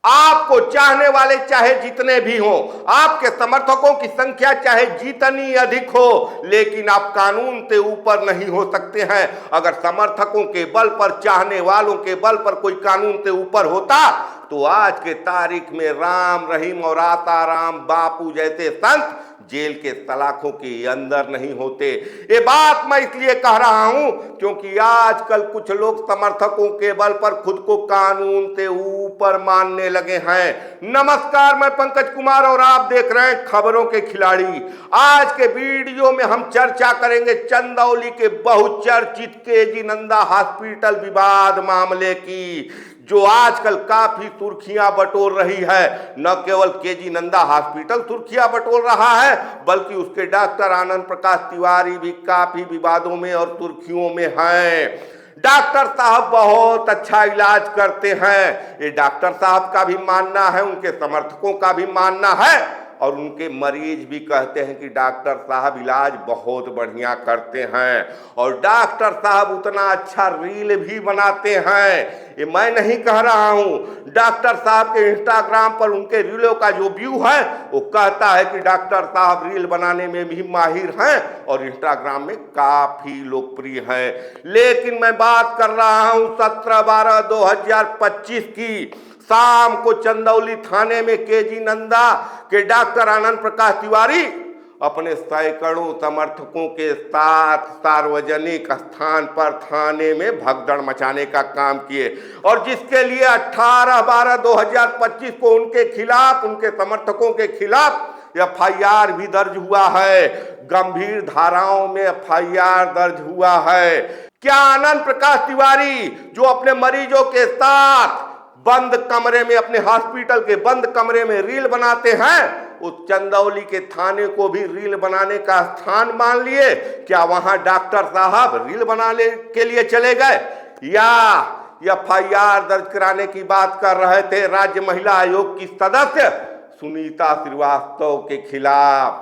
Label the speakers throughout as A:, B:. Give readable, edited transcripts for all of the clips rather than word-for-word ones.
A: आपको चाहने वाले चाहे जितने भी हों, आपके समर्थकों की संख्या चाहे जितनी अधिक हो, लेकिन आप कानून से ऊपर नहीं हो सकते हैं। अगर समर्थकों के बल पर, चाहने वालों के बल पर कोई कानून से ऊपर होता तो आज के तारीख में राम रहीम और आसाराम बापू जैसे संत जेल के सलाखों के अंदर नहीं होते। ये बात मैं इसलिए कह रहा हूं क्योंकि आजकल कुछ लोग समर्थकों के बल पर खुद को कानून से ऊपर मानने लगे हैं। नमस्कार, मैं पंकज कुमार और आप देख रहे हैं खबरों के खिलाड़ी। आज के वीडियो में हम चर्चा करेंगे चंदौली के बहुचर्चित केजी नंदा हॉस्पिटल विवाद मामले की, जो आजकल काफी सुर्खियां बटोर रही है। न केवल केजी नंदा हॉस्पिटल सुर्खियां बटोर रहा है, बल्कि उसके डॉक्टर आनंद प्रकाश तिवारी भी काफी विवादों में और सुर्खियों में हैं। डॉक्टर साहब बहुत अच्छा इलाज करते हैं, ये डॉक्टर साहब का भी मानना है, उनके समर्थकों का भी मानना है, और उनके मरीज भी कहते हैं कि डॉक्टर साहब इलाज बहुत बढ़िया करते हैं। और डॉक्टर साहब उतना अच्छा रील भी बनाते हैं, ये मैं नहीं कह रहा हूं। डॉक्टर साहब के इंस्टाग्राम पर उनके रीलों का जो व्यू है वो कहता है कि डॉक्टर साहब रील बनाने में भी माहिर हैं और इंस्टाग्राम में काफी लोकप्रिय हैं। लेकिन मैं बात कर रहा हूं 17/12/2025 की। शाम को चंदौली थाने में केजी नंदा के डॉक्टर आनंद प्रकाश तिवारी अपने सैकड़ों समर्थकों के साथ सार्वजनिक स्थान पर थाने में भगदड़ मचाने का काम किए, और जिसके लिए 18/12/2025 को उनके खिलाफ, उनके समर्थकों के खिलाफ एफआईआर भी दर्ज हुआ है। गंभीर धाराओं में एफआईआर दर्ज हुआ है। क्या आनंद प्रकाश तिवारी, जो अपने मरीजों के साथ बंद कमरे में, अपने हॉस्पिटल के बंद कमरे में रील बनाते हैं, उस चंदौली के थाने को भी रील बनाने का स्थान मान लिए? क्या वहां डॉक्टर साहब रील बनाने के लिए चले गए, या एफआईआर दर्ज कराने की बात कर रहे थे राज्य महिला आयोग की सदस्य सुनीता श्रीवास्तव के खिलाफ?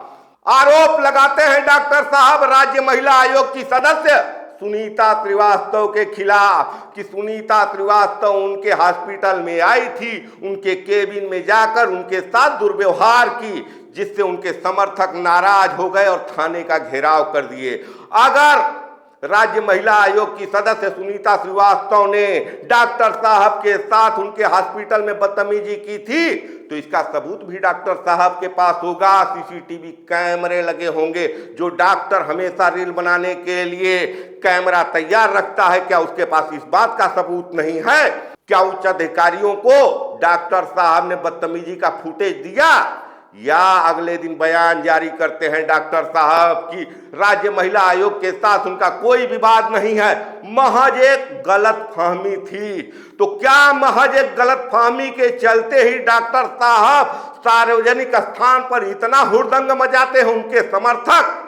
A: आरोप लगाते हैं डॉक्टर साहब राज्य महिला आयोग की सदस्य सुनीता श्रीवास्तव के खिलाफ कि सुनीता श्रीवास्तव उनके हॉस्पिटल में आई थी, उनके केबिन में जाकर उनके साथ दुर्व्यवहार की, जिससे उनके समर्थक नाराज हो गए और थाने का घेराव कर दिए। अगर राज्य महिला आयोग की सदस्य सुनीता श्रीवास्तव ने डॉक्टर साहब के साथ उनके हॉस्पिटल में बदतमीजी की थी तो इसका सबूत भी डॉक्टर साहब के पास होगा। सीसीटीवी कैमरे लगे होंगे। जो डॉक्टर हमेशा रील बनाने के लिए कैमरा तैयार रखता है, क्या उसके पास इस बात का सबूत नहीं है? क्या उच्च अधिकारियों को डॉक्टर साहब ने बदतमीजी का फुटेज दिया, या अगले दिन बयान जारी करते हैं डॉक्टर साहब कि राज्य महिला आयोग के साथ उनका कोई विवाद नहीं है, महज एक गलतफहमी थी? तो क्या महज एक गलतफहमी के चलते ही डॉक्टर साहब सार्वजनिक स्थान पर इतना हुड़दंग मचाते हैं? उनके समर्थक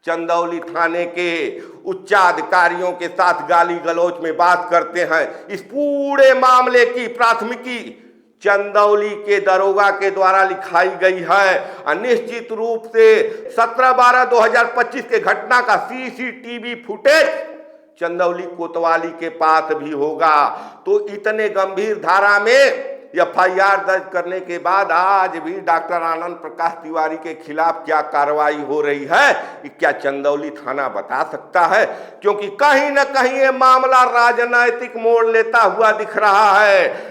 A: चंदौली थाने के उच्चाधिकारियों के साथ गाली गलौज में बात करते हैं। इस पूरे मामले की प्राथमिकी चंदौली के दरोगा के द्वारा लिखाई गई है। निश्चित रूप से 17/12/2025 के घटना का सीसीटीवी फुटेज चंदौली कोतवाली के पास भी होगा। तो इतने गंभीर धारा में एफआईआर दर्ज करने के बाद आज भी डॉक्टर आनंद प्रकाश तिवारी के खिलाफ क्या कार्रवाई हो रही है, क्या चंदौली थाना बता सकता है? क्योंकि कहीं ना कहीं ये मामला राजनैतिक मोड़ लेता हुआ दिख रहा है।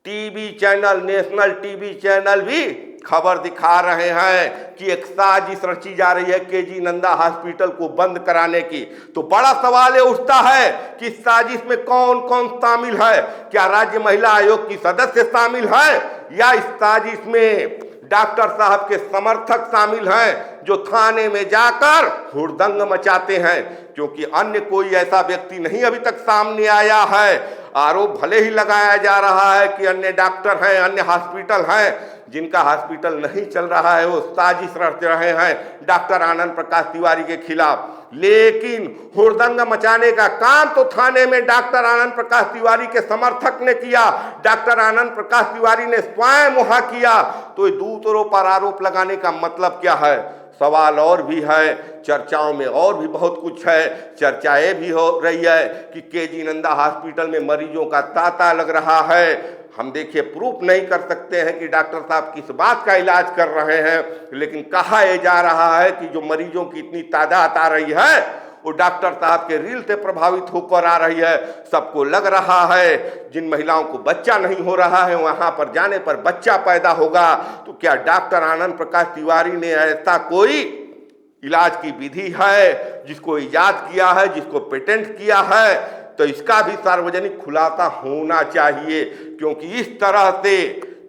A: TV channel, national TV channel भी खबर दिखा रहे हैं कि एक साजिश रची जा रही है केजी नंदा हॉस्पिटल को बंद कराने की। तो बड़ा सवाल ये उठता है कि इस साजिश में कौन कौन शामिल है? क्या राज्य महिला आयोग की सदस्य शामिल है, या इस साजिश में डॉक्टर साहब के समर्थक शामिल हैं जो थाने में जाकर हुड़दंग मचाते हैं? क्योंकि अन्य कोई ऐसा व्यक्ति नहीं अभी तक सामने आया है। आरोप भले ही लगाया जा रहा है कि अन्य डॉक्टर हैं, अन्य हॉस्पिटल हैं, जिनका हॉस्पिटल नहीं चल रहा है वो साजिश रच रहे हैं डॉक्टर आनंद प्रकाश तिवारी के खिलाफ। लेकिन हुड़दंग मचाने का काम तो थाने में डॉक्टर आनंद प्रकाश तिवारी के समर्थक ने किया, डॉक्टर आनंद प्रकाश तिवारी ने स्वयं वहां किया। तो दूसरों पर आरोप लगाने का मतलब क्या है? सवाल और भी है, चर्चाओं में और भी बहुत कुछ है। चर्चा ये भी हो रही है कि केजी नंदा हॉस्पिटल में मरीजों का तांता लग रहा है। हम देखिए प्रूफ नहीं कर सकते हैं कि डॉक्टर साहब किस बात का इलाज कर रहे हैं, लेकिन कहा यह जा रहा है कि जो मरीजों की इतनी तादाद आ रही है वो डॉक्टर साहब के रील से प्रभावित होकर आ रही है। सबको लग रहा है जिन महिलाओं को बच्चा नहीं हो रहा है वहां पर जाने पर बच्चा पैदा होगा। तो क्या डॉक्टर आनंद प्रकाश तिवारी ने ऐसा कोई इलाज की विधि है जिसको इजाद किया है, जिसको पेटेंट किया है? तो इसका भी सार्वजनिक खुलासा होना चाहिए, क्योंकि इस तरह से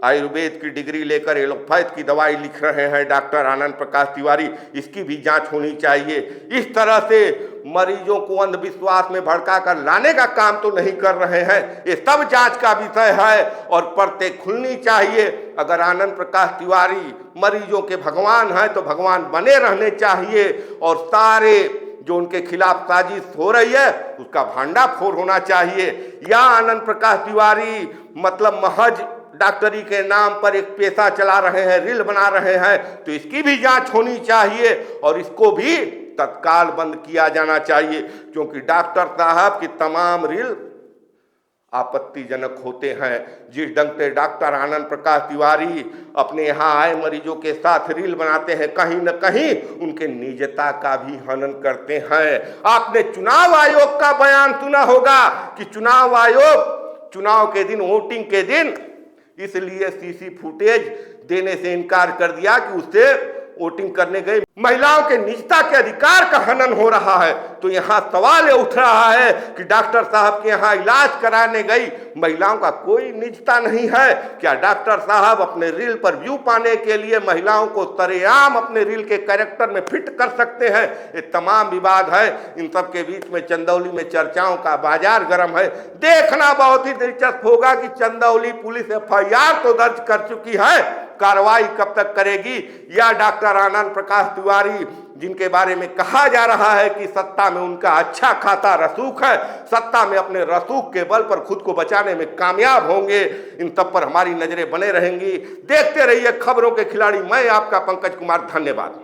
A: आयुर्वेद की डिग्री लेकर एलोपैथ की दवाई लिख रहे हैं डॉक्टर आनंद प्रकाश तिवारी, इसकी भी जांच होनी चाहिए। इस तरह से मरीजों को अंधविश्वास में भड़काकर लाने का काम तो नहीं कर रहे हैं, ये सब जांच का विषय है और परतें खुलनी चाहिए। अगर आनंद प्रकाश तिवारी मरीजों के भगवान हैं तो भगवान बने रहने चाहिए और सारे जो उनके खिलाफ साजिश हो रही है उसका भांडाफोड़ होना चाहिए। या आनंद प्रकाश तिवारी मतलब महज डॉक्टरी के नाम पर एक पेशा चला रहे हैं, रील बना रहे हैं, तो इसकी भी जांच होनी चाहिए और इसको भी तत्काल बंद किया जाना चाहिए, क्योंकि डॉक्टर साहब की तमाम रील आपत्तिजनक होते हैं। जिस ढंग से डॉक्टर आनंद प्रकाश तिवारी अपने यहाँ आए मरीजों के साथ रील बनाते हैं, कहीं न कहीं उनके निजता का भी हनन करते हैं। आपने चुनाव आयोग का बयान सुना होगा कि चुनाव आयोग चुनाव के दिन, वोटिंग के दिन इसलिए सीसी फुटेज देने से इनकार कर दिया कि उससे वोटिंग करने गई महिलाओं के निजता के अधिकार का हनन हो रहा है। तो यहाँ सवाल ये उठ रहा है कि डॉक्टर साहब के यहाँ इलाज कराने गई महिलाओं का कोई निजता नहीं है? क्या डॉक्टर साहब अपने रील पर व्यू पाने के लिए महिलाओं को सरेआम अपने रील के कैरेक्टर में फिट कर सकते हैं? ये तमाम विवाद है, इन सब के बीच में चंदौली में चर्चाओं का बाजार गर्म है। देखना बहुत ही दिलचस्प होगा कि चंदौली पुलिस FIR तो दर्ज कर चुकी है, कार्रवाई कब तक करेगी? या डॉक्टर आनंद प्रकाश तिवारी जिनके बारे में कहा जा रहा है कि सत्ता में उनका अच्छा खाता रसूख है, सत्ता में अपने रसूख के बल पर खुद को बचाने में कामयाब होंगे, इन सब पर हमारी नजरें बने रहेंगी। देखते रहिए खबरों के खिलाड़ी। मैं आपका पंकज कुमार, धन्यवाद।